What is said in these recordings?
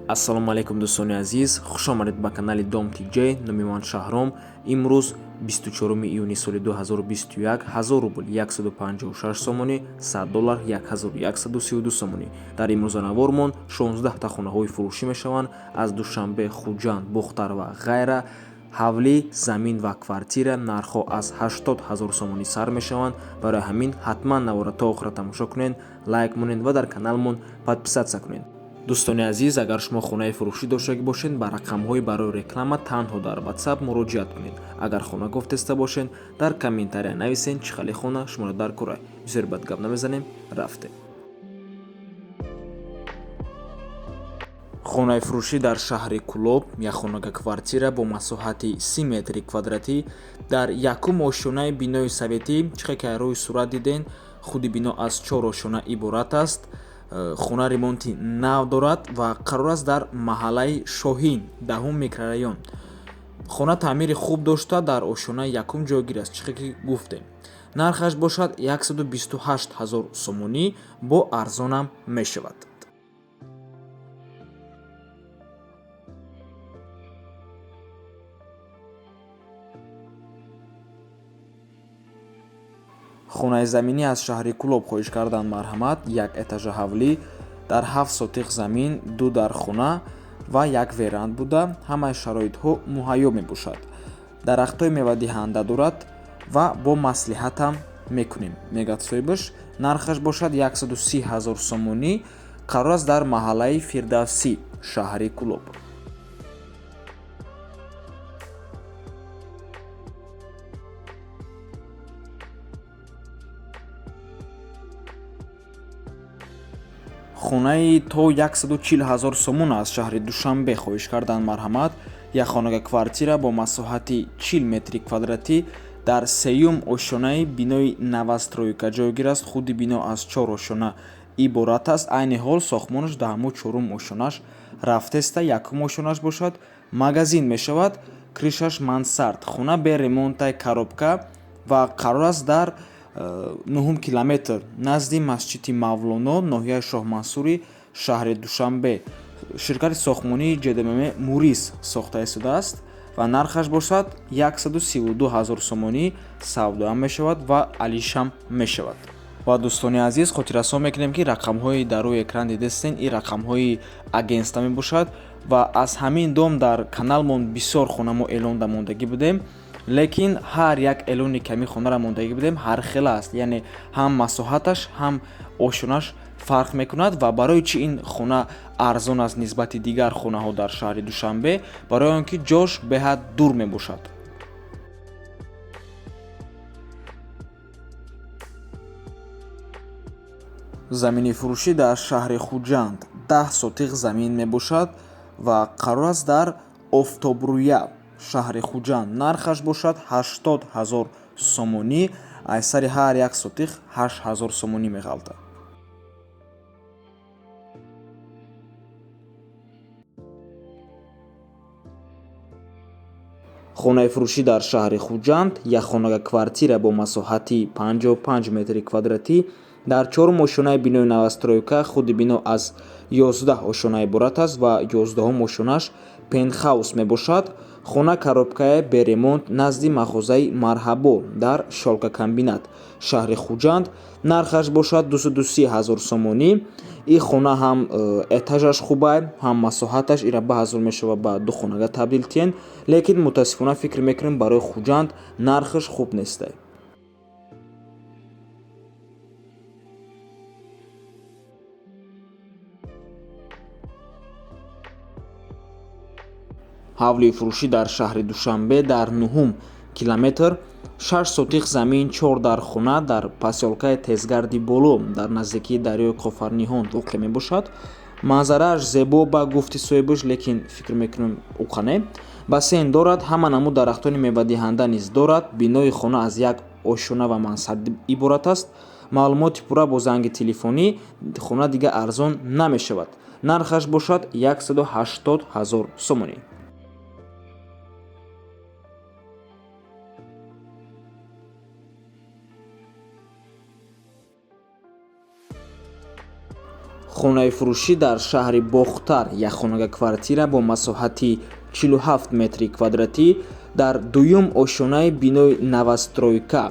Ассалому алайкум дӯстони азиз, хушомадед ба канали Dom TJ. Номи ман Шаҳром. Имрӯз 24 июни соли 2021 1000 рубл 156 сомонӣ, $100 1132 сомонӣ. Дар имрӯзанавормон 16 та хонаҳои фурӯшӣ мешаванд аз Душанбе, Хуҷанд, Бухтар ва ғайра. ҳавли, замин ва квартира нархҳо аз 80 000 сомонӣ сар мешаванд. Барои ҳамин ҳатман навора то охира тамошо кунед, лайк монед ва дар каналмон подписатсия кунед. дӯстони азиз, агар шумо хонаи фурӯшӣ доштагӣ бошед, ба рақамҳои барои реклама танҳо дар WhatsApp муроҷиат кунед. Агар хона гуфтеста бошед, дар комментария нависед чӣ хали хона шуморо дар кора. Бисёр бад гап намезанем, рафтем. хонаи фурӯшӣ дар шаҳри Кӯлоб, якхонага квартира бо масоҳати 30 метри квадратӣ дар якум ошёнаи бинои советӣ. Чӣ хел ки рӯи сурат диден, худи бино аз 4 ошона иборат аст. хона ремонти нав дорад ва қарор аст дар маҳаллаи Шоҳин, 10 микрорайон. хона таъмири хуб дошта дар ошонаи якум ҷойгир аст. чӣ хел ки гуфтем, нархаш бошад 128 000 сомонӣ, бо арзонам мешавад. хонаи заминӣ аз шаҳри Кӯлоб хоҳиш кардан марҳамат, як этажа ҳавлӣ дар 7 сотиқ замин, 2 дар хона ва як веранд буда, ҳамаи шароитҳо муҳайё мебошад. дарахтҳои мевадиҳанда дорад ва бо маслиҳатам мекунем. мегӯяд соҳибаш, нархаш бошад 130 000 сомонӣ, қарор аст дар маҳаллаи Фирдавсӣ, шаҳри Кӯлоб. хонаи то 140 000 сомон аз шаҳри Душанбе хоҳиш кардан марҳамат, якхонага квартира бо масоҳати 40 метри квадратӣ дар сеюм ошонаи бинои новостройка ҷойгир аст. худи бино аз 4 ошона иборат аст. айни ҳол сохтмонаш 10-чорум ошонаш рафтеста, якум ошонаш бошад. магазин мешавад, кришаш мансард. хона бе ремонтаи коробка ва қарор аст дар 9 километр назди масҷиди Мавлоно, ноҳияи Шоҳмансури, шаҳри Душанбе. ширкати сохтмонии ҷДМ Мурис сохта истодааст ва нархаш бошад 132 000 сомонӣ, савдоам мешавад ва алишам мешавад. ва дӯстони азиз, хотиррасон мекунем ки рақамҳои дар рӯи экран дидастен, ин рақамҳои агентства мебошад ва аз ҳамин дом дар каналмон бисёр хона мо эълон дамондагӣ будем. лекин ҳар як эълони ками хонара мондагӣ будем ҳархела аст, яъне ҳам масоҳаташ, ҳам ошонаш фарқ мекунад. ва барои чӣ ин хона арзон аст нисбати дигар хонаҳо дар шаҳри Душанбе? Барои он ки ҷош беҳад дур мебошад. замини фурӯшӣ дар шаҳри Хуҷанд 10 сотиқ замин мебошад ва қарор аст дар Офтобрӯя, шаҳри Хуҷанд. нархаш бошад 80 000 сомонӣ, айсари ҳар як сотиқ 8 000 сомонӣ меғалтад. хонаи фурӯшӣ дар шаҳри Хуҷанд, якхонага квартира бо масоҳати 55 метри квадратӣ дар 4 ошонаи бинои новостройка. худи бино аз 11 ошона иборат аст ва 11 ошонаш пентхаус мебошад. хона коробкае бе ремонт назди мағозаи Марҳабо дар шолкакомбинат, шаҳри Хуҷанд. нархаш бошад 230 000 сомонӣ. ин хона ҳам этажаш хубай, ҳам масоҳаташ ира баъзор мешавад ба духонага табдил тиен, лекин мутаассифона фикр мекунем барои Хуҷанд нархаш хуб нестай. ҳавли фурӯшӣ дар шаҳри Душанбе дар 9 километр 6 сотиқ замин, 4 дар хона дар посёлкаи Тезгарди боло дар наздикии дарёи Қофарниҳон воқеъ мебошад. манзарааш зебо ба гуфти соҳибаш, лекин фикр мекунам уқа не. бассейн дорад, ҳама намуд дарахтони мевадиҳанда низ дорад. бинои хона аз як ошона ва мансард иборат аст. маълумоти пурра бо занги телефонӣ. хона дига арзон намешавад. нархаш бошад 180 000 сомонӣ. хонаи фурӯшӣ дар шаҳри Бохтар як хонага квартира бо масоҳати 47 метри квадратӣ дар дуюм ошонаи бинои навастройка,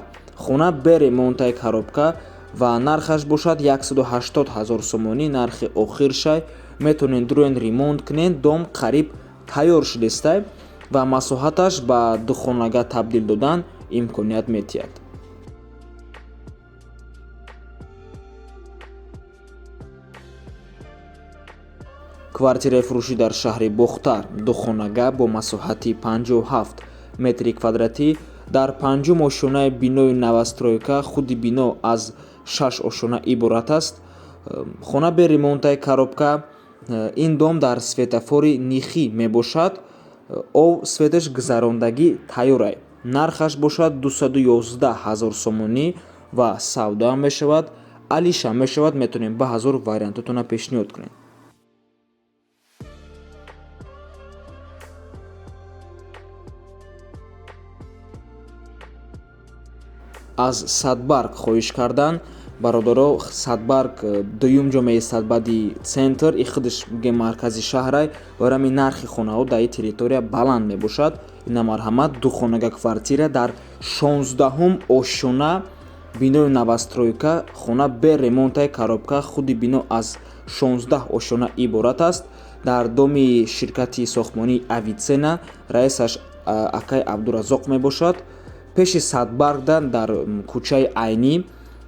хона бе ремонтаи коробка ва нархаш бошад 180 000 сомонӣ. Нархи охиршай метавонед дуроен ремонт кунед, дом қариб тайёр шудестай ва масоҳаташ ба духонага табдил додан имконият метиҳад. квартираи фурӯшӣ дар шаҳри Бохтар духонага бо масоҳати 57 метри квадратӣ дар панҷум ошонаи бинои навастройка, худи бино аз 6 ошона иборат аст. хона бе ремонтаи коробка. ин дом дар светофори нихӣ мебошад. ов светаш гузарондагӣ тайёрай. нархаш бошад 211 000 сомонӣ ва савдоам мешавад. алишам мешавад. метавонем баъзор вариантотона пешниҳод кунем. аз Садбарг хоҳиш кардан бародаро. Садбарг дуюм ҷомеи Садбади центр и худаш ге маркази шаҳрай ва рами нархи хонаҳо дар ин территория баланд мебошад. ина марҳамат духонага квартира дар 16-ум ошона бинои навастройка, хона бе ремонтаи коробка, худи бино аз 16 ошона иборат аст. дар доми ширкати сохтмонии Авицена, раисаш акай Абдуразоқ мебошад. пеши Садбаргдан дар кӯчаи Айнӣ.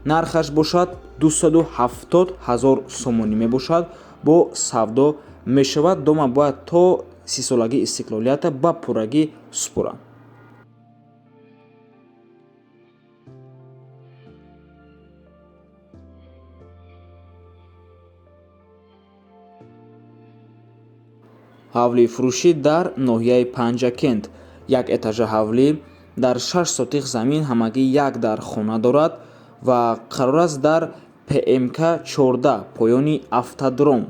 нархаш бошад 270 000 сомонӣ мебошад. бо савдо мешавад. дома бояд то 30-солаги истиқлолията ба пуррагӣ супуранд. ҳавлии фурӯшӣ дар ноҳияи Панҷакент. як этажа ҳавлӣ дар 6 сотиқ замин ҳамагӣ як дар хона дорад ва қарор аст дар ПМК 14 поёни автодром.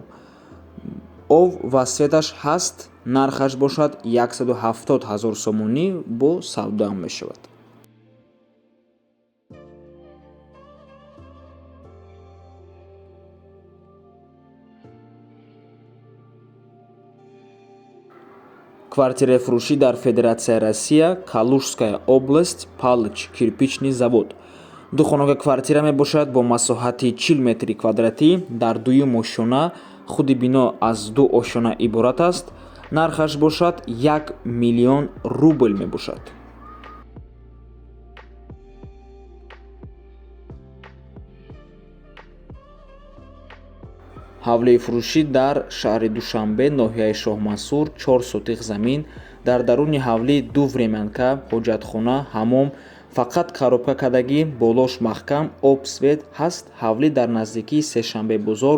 ов ва светаш ҳаст. нархаш бошад 170 000 сомонӣ. бо савдоам мешавад. квартираи фурӯшӣ дар Федератсияи Россия, Калужская область, Палыч кирпичный завод. духонага квартира мебошад бо масоҳати 40 метри квадратӣ дар дуюм ошона, худи бино аз 2 ошона иборат аст. нархаш бошад 1 миллион рубл мебошад. ҳавлии фурӯшӣ дар шаҳри Душанбе, ноҳияи Шоҳмансур, 4 сотиқ замин. дар даруни ҳавлӣ 2 времянка, ҳоҷатхона, ҳаммом, фақат коробка кадагӣ, болош маҳкам, об, свет ҳаст. ҳавлӣ дар наздикии Сешанбе бозор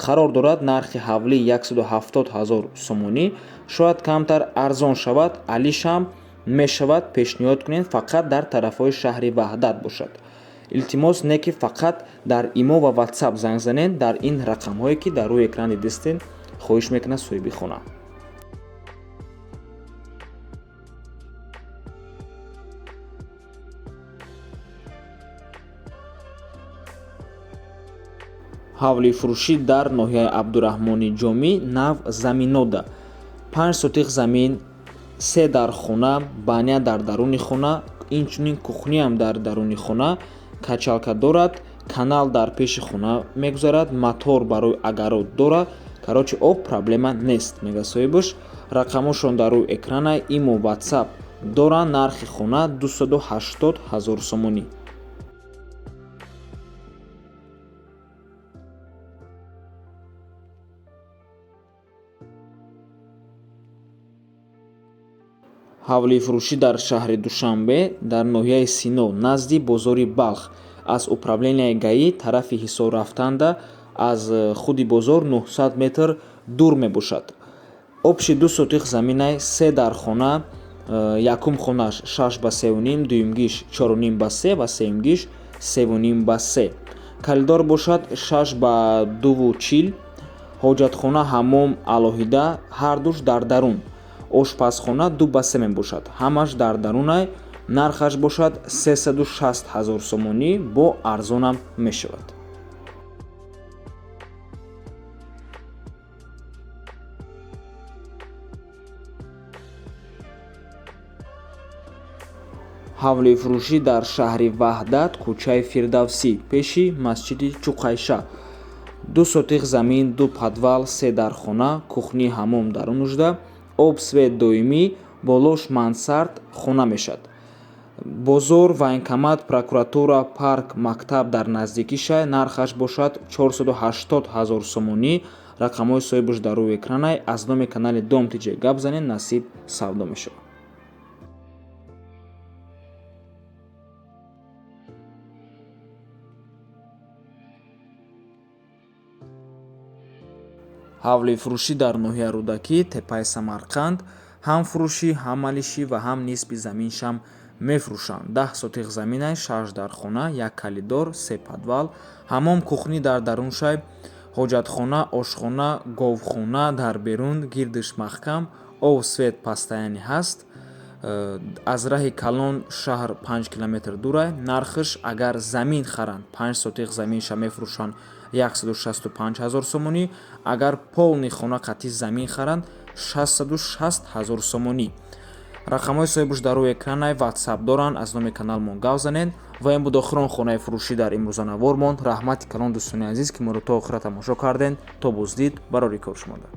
қарор дорад. нархи ҳавлӣ 170 000 сомонӣ. шояд камтар арзон шавад. алишам мешавад. пешниҳод кунед. фақат дар тарафҳои шаҳри Ваҳдат бошад. илтимос не ки фақат дар имо ва ватсап занг занед. дар ин рақамҳое ки дар рӯи экран дидистед хоҳиш мекунад соҳиби хона. ҳавлии фурӯшӣ дар ноҳияи Абдураҳмони Ҷомӣ, нав Заминода. 5 сотиқ замин, 3 дар хона, баня дар даруни хона, инчунин кухниам дар даруни хона, качалка дорад, канал дар пеши хона мегузарад, мотор барои агарот дорад. карочи об проблема нест, мега соҳибаш. рақамошон дар рӯи экранай. имо ватсап доранд. нархи хона 280 000 сомонӣ. ҳавлии фурӯшӣ дар шаҳри Душанбе, дар ноҳияи Сино, назди бозори Балх. аз управлениyaи ГАИ тарафи ҳисор рафтанда аз худи бозор 900 метр дур мебошад. обши 2 сотиқ заминай, 3 дар хона, якум хонаш 6 ба 3,5, дуюмгиш 4,5 ба 3 ва сеюмгиш 3,5 ба 3. калидор бошад 6 ба 2,40. ҳоҷатхона, ҳаммом алоҳида, ҳардуш дар дарун. ошпазхона 2 ба 3 мебошад. ҳамаш дар дарунай. нархаш бошад 360 000 сомонӣ. бо арзонам мешавад. ҳавли фурӯшӣ дар шаҳри Ваҳдат, кӯчаи Фирдавсӣ, пеши масҷиди Чуқайша. 2 сотиқ замин, 2 подвал, 3 дархона, кухни ҳамом дар 19, об свет доимӣ, болош мансард хона мешавад. бозор, военкомат, прокуратура, парк, мактаб дар наздикиша. Нархаш бошад 480 000 сомонӣ. рақамҳои соҳибаш дар рӯи экранай. аз номи канали Дом Тиҷе гап занед, насиб савдо мешавад. ҳавли фурӯшӣ дар ноҳия Рӯдакӣ, теппаи Самарқанд. ҳам фурӯшӣ, ҳам малишӣ ва ҳам нисби заминшам мефурӯшанд. 10 сотиқ заминай, 6 дархона, 1 калидор, 3 подвал, ҳамом, кухнӣ дар даруншай, ҳоҷатхона, ошхона, говхона дар берун, гирдиш маҳкам, об свет постоянӣ ҳаст. аз раҳи Калон шаҳр 5 километр дурай. Нархаш агар замин харанд, 5 сотиқ заминша мефурӯшанд 165 000 сомонӣ. агар полни хона қатъи замин харанд 660 000 сомонӣ. рақамҳои соҳибаш дар рӯи экранай. ватсап доранд. аз номи каналмон гав занед. ва ин буд охирони хонаи фурӯшӣ дар имрӯзанавормон. раҳмати калон дӯстони азиз ки моро то охира тамошо кардед. То боздид барори кор шумода.